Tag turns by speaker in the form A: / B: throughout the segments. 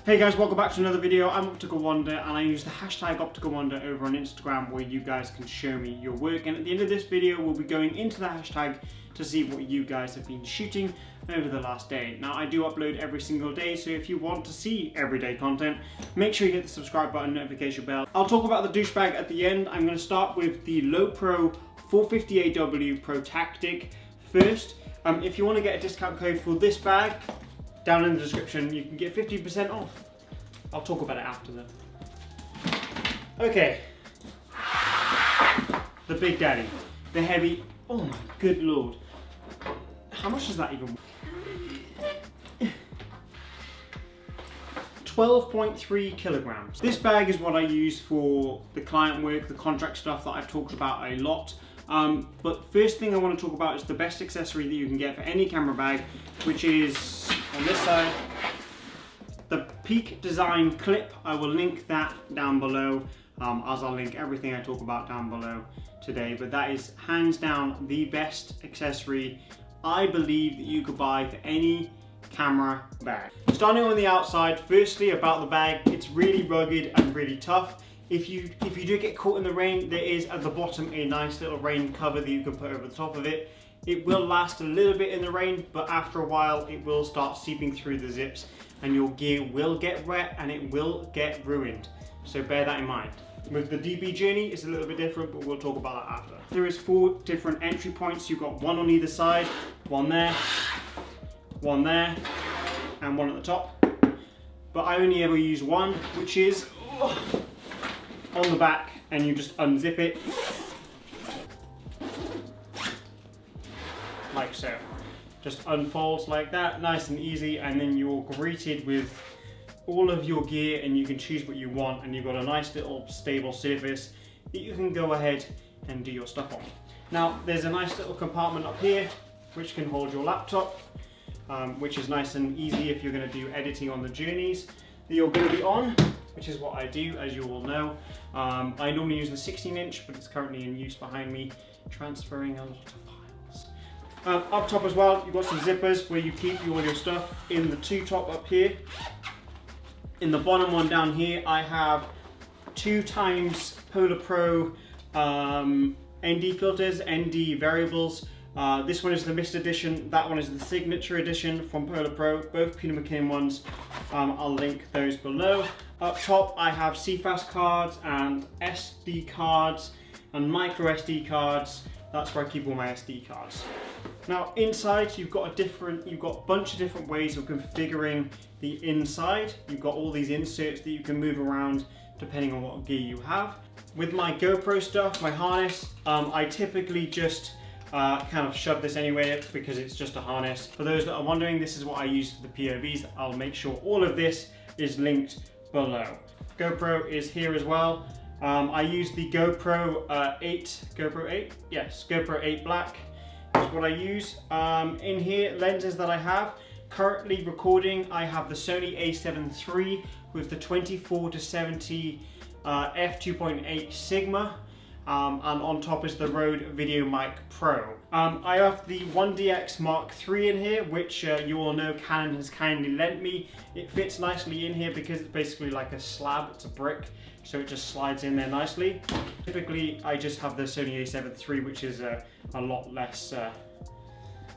A: Hey guys, welcome back to another video. I'm Optical Wonder and I use the hashtag Optical Wonder over on Instagram where you guys can show me your work, and at the end of this video we'll be going into the hashtag to see what you guys have been shooting over the last day. Now I do upload every single day, so if you want to see everyday content, make sure you hit the subscribe button, notification bell. I'll talk about the douchebag at the end. I'm going to start with the LOWE PRO 450AW Pro Tactic first. If you want to get a discount code for this bag, down in the description, you can get 50% off. I'll talk about it after though. Okay. The Big Daddy. The heavy, oh my good lord. How much is that even? 12.3 kilograms. This bag is what I use for the client work, the contract stuff that I've talked about a lot. But first thing I want to talk about is the best accessory that you can get for any camera bag, which is on this side, the Peak Design clip. I will link that down below, as I'll link everything I talk about down below today. But that is hands down the best accessory I believe that you could buy for any camera bag. Starting on the outside, firstly about the bag, it's really rugged and really tough. If you do get caught in the rain, there is at the bottom a nice little rain cover that you can put over the top of it. It will last a little bit in the rain, but after a while it will start seeping through the zips and your gear will get wet and it will get ruined. So bear that in mind. With the DB Journey, it's a little bit different, but we'll talk about that after. There is 4 different entry points. You've got one on either side, one there, and one at the top. But I only ever use one, which is on the back, and you just unzip it like so. Just unfolds like that, nice and easy, and then you're greeted with all of your gear and you can choose what you want, and you've got a nice little stable surface that you can go ahead and do your stuff on. Now there's a nice little compartment up here which can hold your laptop, which is nice and easy if you're going to do editing on the journeys that you're going to be on, which is what I do, as you all know. I normally use the 16-inch, but it's currently in use behind me, transferring a lot of files. Up top as well, you've got some zippers where you keep all your stuff. In the 2 top up here, in the bottom one down here, I have 2x Polar Pro ND filters, ND variables. This one is the Mist Edition, that one is the Signature Edition from Polar Pro, both Peter McKinnon ones. I'll link those below. Up top I have CFast cards and SD cards and micro SD cards. That's where I keep all my SD cards. Now inside you've got a bunch of different ways of configuring the inside. You've got all these inserts that you can move around depending on what gear you have. With my GoPro stuff, my harness, I typically just kind of shove this anywhere because it's just a harness. For those that are wondering, this is what I use for the POVs. I'll make sure all of this is linked below. GoPro is here as well. I use the GoPro 8, yes, GoPro 8 Black is what I use. In here, lenses that I have, currently recording, I have the Sony a7 III with the 24-70 f2.8 Sigma. And on top is the Rode VideoMic Pro. I have the 1DX Mark III in here, which you all know Canon has kindly lent me. It fits nicely in here because it's basically like a slab, it's a brick, so it just slides in there nicely. Typically, I just have the Sony a7 III, which is a lot less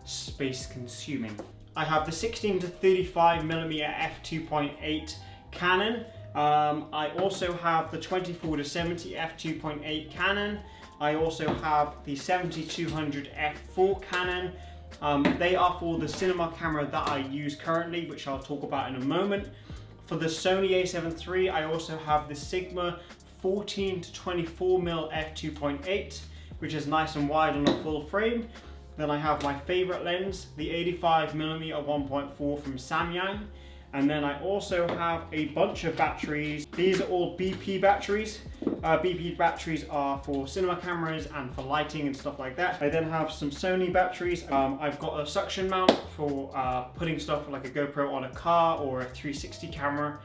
A: space consuming. I have the 16-35mm f2.8 Canon. I also have the 24-70 f2.8 Canon. I also have the 70-200 f4 Canon. They are for the cinema camera that I use currently, which I'll talk about in a moment. For the Sony a7 III, I also have the Sigma 14-24mm f2.8, which is nice and wide on a full frame. Then I have my favorite lens, the 85mm 1.4 from Samyang. And then I also have a bunch of batteries. These are all BP batteries. BP batteries are for cinema cameras and for lighting and stuff like that. I then have some Sony batteries. I've got a suction mount for putting stuff like a GoPro on a car or a 360 camera.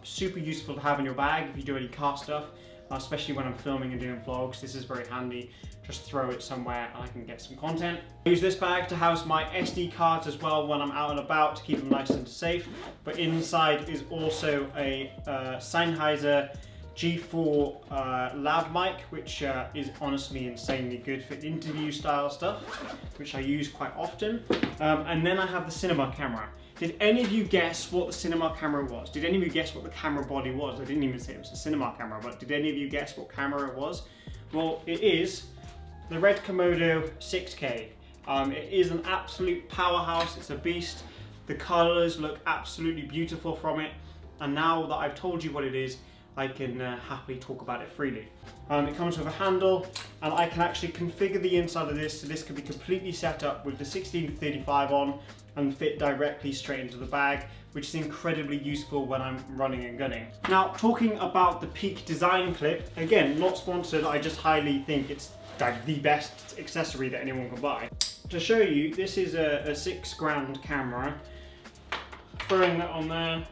A: Super useful to have in your bag if you do any car stuff, especially when I'm filming and doing vlogs. This is very handy just throw it somewhere and I can get some content. I use this bag to house my SD cards as well when I'm out and about to keep them nice and safe. But inside is also a Sennheiser G4 lav mic, which is honestly insanely good for interview style stuff, which I use quite often. And then I have the cinema camera. Did any of you guess what the cinema camera was? Did any of you guess what the camera body was? I didn't even say it was a cinema camera, but did any of you guess what camera it was? Well, it is the red Komodo 6K. It is an absolute powerhouse, it's a beast. The colors look absolutely beautiful from it. And now that I've told you what it is, I can happily talk about it freely. It comes with a handle, and I can actually configure the inside of this so this can be completely set up with the 16-35 on and fit directly straight into the bag, which is incredibly useful when I'm running and gunning. Now, talking about the Peak design clip, again, not sponsored, I just highly think it's like the best accessory that anyone can buy. To show you, this is a £6 camera. Throwing that on there.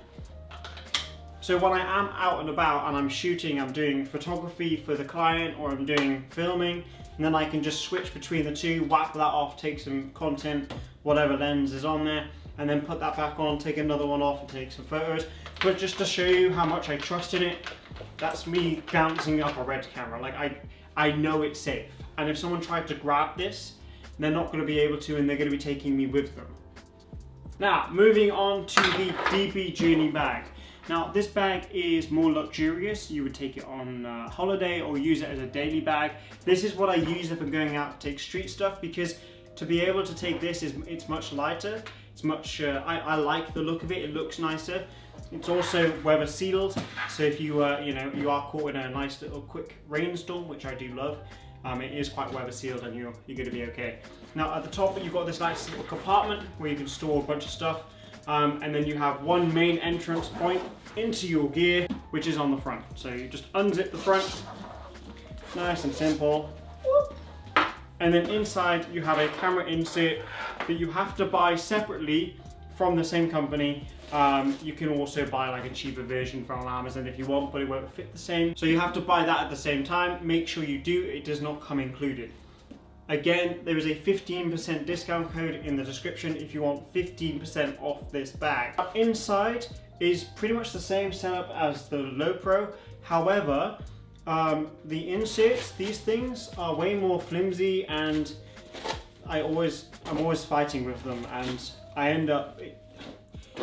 A: So when I am out and about and I'm shooting, I'm doing photography for the client or I'm doing filming, and then I can just switch between the two, whack that off, take some content, whatever lens is on there, and then put that back on, take another one off and take some photos. But just to show you how much I trust in it, that's me bouncing up a red camera. Like I know it's safe. And if someone tried to grab this, they're not going to be able to, and they're going to be taking me with them. Now, moving on to the DB Journey bag. Now, this bag is more luxurious. You would take it on holiday or use it as a daily bag. This is what I use if I'm going out to take street stuff, because to be able to take this, it's much lighter. It's much, I like the look of it. It looks nicer. It's also weather sealed. So if you, you are caught in a nice little quick rainstorm, which I do love, it is quite weather sealed and you're going to be okay. Now at the top, you've got this nice little compartment where you can store a bunch of stuff. And then you have one main entrance point into your gear, which is on the front. So you just unzip the front, nice and simple. And then inside you have a camera insert that you have to buy separately from the same company. You can also buy like a cheaper version from Amazon if you want, but it won't fit the same. So you have to buy that at the same time. Make sure you do, it does not come included. Again, there is a 15% discount code in the description if you want 15% off this bag. Inside is pretty much the same setup as the LOWE PRO. However, the inserts, these things are way more flimsy, and I'm always fighting with them, and I end up,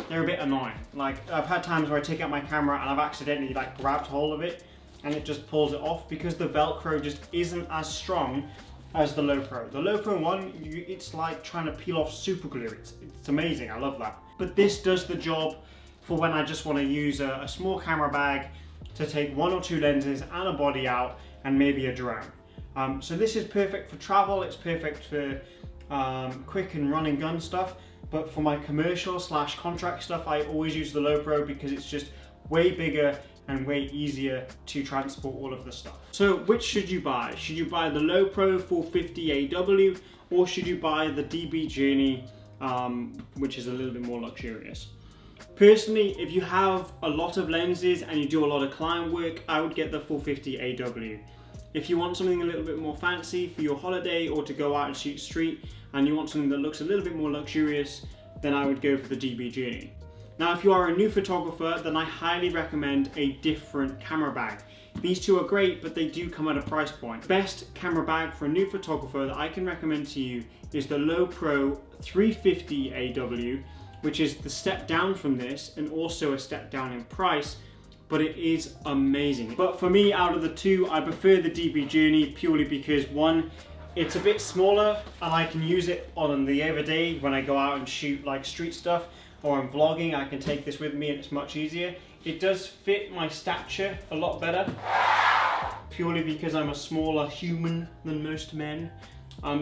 A: they're a bit annoying. Like, I've had times where I take out my camera and I've accidentally like grabbed hold of it and it just pulls it off because the Velcro just isn't as strong as the LOWE PRO. The LOWE PRO one, it's like trying to peel off super glue. It's amazing, I love that. But this does the job for when I just want to use a small camera bag to take 1 or 2 lenses and a body out and maybe a drone. So this is perfect for travel, it's perfect for quick and run and gun stuff, but for my commercial / contract stuff, I always use the LOWE PRO because it's just way bigger and way easier to transport all of the stuff. So which should you buy? Should you buy the LOWE PRO 450AW or should you buy the DB Journey, which is a little bit more luxurious? Personally, if you have a lot of lenses and you do a lot of client work, I would get the 450AW. If you want something a little bit more fancy for your holiday or to go out and shoot street and you want something that looks a little bit more luxurious, then I would go for the DB Journey. Now, if you are a new photographer, then I highly recommend a different camera bag. These two are great, but they do come at a price point. Best camera bag for a new photographer that I can recommend to you is the LOWE PRO 350AW, which is the step down from this and also a step down in price, but it is amazing. But for me, out of the two, I prefer the DB Journey purely because one, it's a bit smaller and I can use it on the everyday when I go out and shoot like street stuff or I'm vlogging. I can take this with me and it's much easier. It does fit my stature a lot better, purely because I'm a smaller human than most men.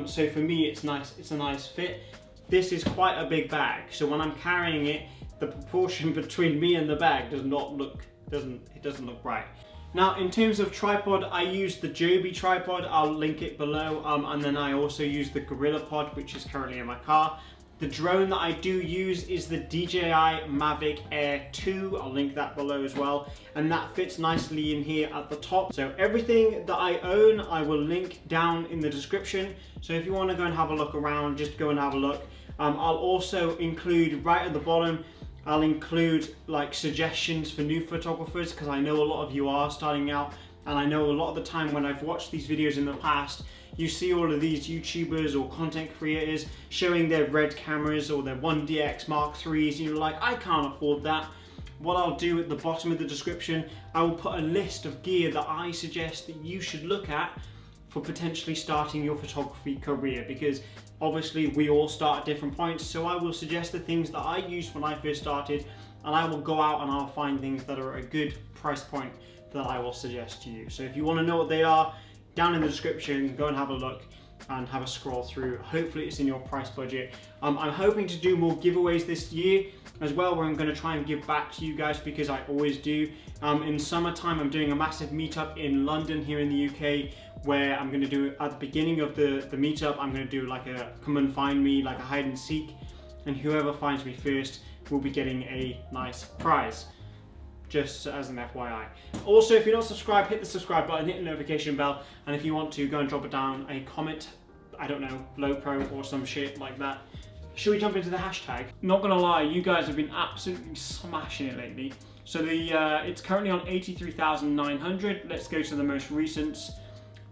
A: So for me, it's nice. It's a nice fit. This is quite a big bag, so when I'm carrying it, the proportion between me and the bag doesn't look right. Now, in terms of tripod, I use the Joby tripod. I'll link it below, and then I also use the GorillaPod, which is currently in my car. The drone that I do use is the DJI Mavic Air 2. I'll link that below as well. And that fits nicely in here at the top. So everything that I own, I will link down in the description. So if you want to go and have a look around, just go and have a look. I'll also include right at the bottom, I'll include like suggestions for new photographers, because I know a lot of you are starting out, and I know a lot of the time when I've watched these videos in the past, you see all of these YouTubers or content creators showing their Red cameras or their 1DX Mark IIIs, and you're like, I can't afford that. What I'll do at the bottom of the description, I will put a list of gear that I suggest that you should look at for potentially starting your photography career, because obviously we all start at different points. So I will suggest the things that I used when I first started, and I will go out and I'll find things that are a good price point that I will suggest to you. So if you want to know what they are, down in the description, go and have a look and have a scroll through. Hopefully it's in your price budget. I'm hoping to do more giveaways this year as well, where I'm going to try and give back to you guys, because I always do. In summertime, I'm doing a massive meetup in London here in the UK, where I'm going to do, at the beginning of the meetup, I'm going to do like a come and find me, like a hide and seek, and whoever finds me first will be getting a nice prize. Just as an FYI. Also, if you're not subscribed, hit the subscribe button, hit the notification bell, and if you want to, go and drop it down a comment, I don't know, LOWE PRO or some shit like that. Should we jump into the hashtag? Not gonna lie, you guys have been absolutely smashing it lately. So it's currently on 83,900. Let's go to the most recent.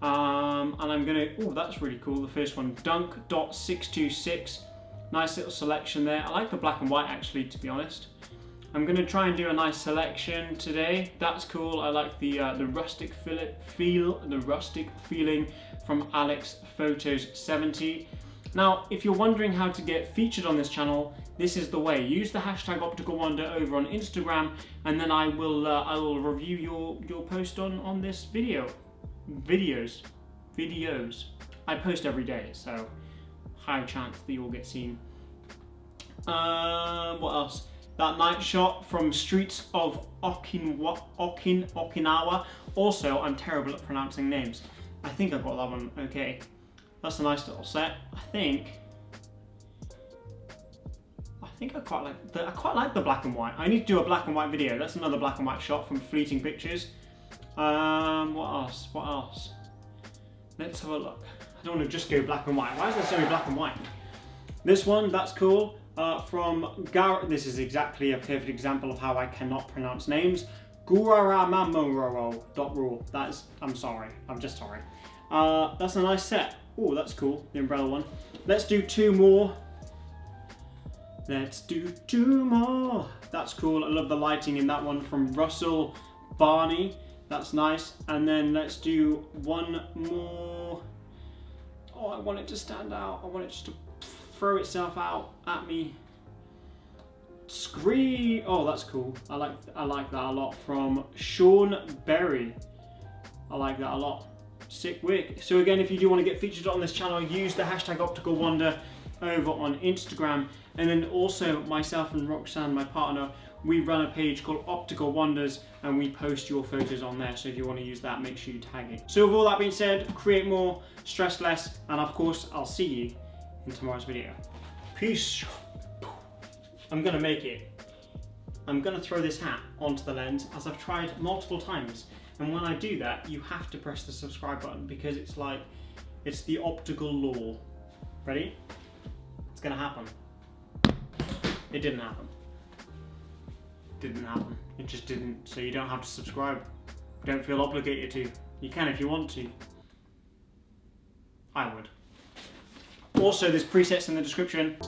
A: And I'm gonna, oh, that's really cool. The first one, dunk.626. Nice little selection there. I like the black and white actually, to be honest. I'm going to try and do a nice selection today. That's cool. I like the rustic feeling from Alex Photos 70. Now, if you're wondering how to get featured on this channel, this is the way. Use the hashtag Optical Wonder over on Instagram, and then I will review your post on this video. Videos. I post every day, so high chance that you will get seen. What else? That night shot from Streets of Okinawa. Also, I'm terrible at pronouncing names. I think I got that one okay. That's a nice little set. I think I quite like the black and white. I need to do a black and white video. That's another black and white shot from Fleeting Pictures. What else? Let's have a look. I don't want to just go black and white. Why is there so many black and white? This one, that's cool. From Gar, this is exactly a perfect example of how I cannot pronounce names. Guraramamororo.rule. That's, I'm sorry, I'm just sorry. That's a nice set. Oh, that's cool, the umbrella one. Let's do two more. That's cool. I love the lighting in that one from Russell Barney. That's nice. And then let's do one more. Oh, I want it to stand out. I want it just to throw itself out at me. Scree! Oh, that's cool. I like that a lot. From Sean Berry. I like that a lot. Sick wig. So again, if you do want to get featured on this channel, use the hashtag Optical Wonder over on Instagram. And then also myself and Roxanne, my partner, we run a page called Optical Wonders, and we post your photos on there. So if you want to use that, make sure you tag it. So with all that being said, create more, stress less, and of course, I'll see you in tomorrow's video. Peace. I'm gonna make it. I'm gonna throw this hat onto the lens, as I've tried multiple times. And when I do that, you have to press the subscribe button, because it's like, it's the optical law. Ready? It's gonna happen. It didn't happen. Didn't happen. It just didn't. So you don't have to subscribe. Don't feel obligated to. You can if you want to. I would. Also, there's presets in the description.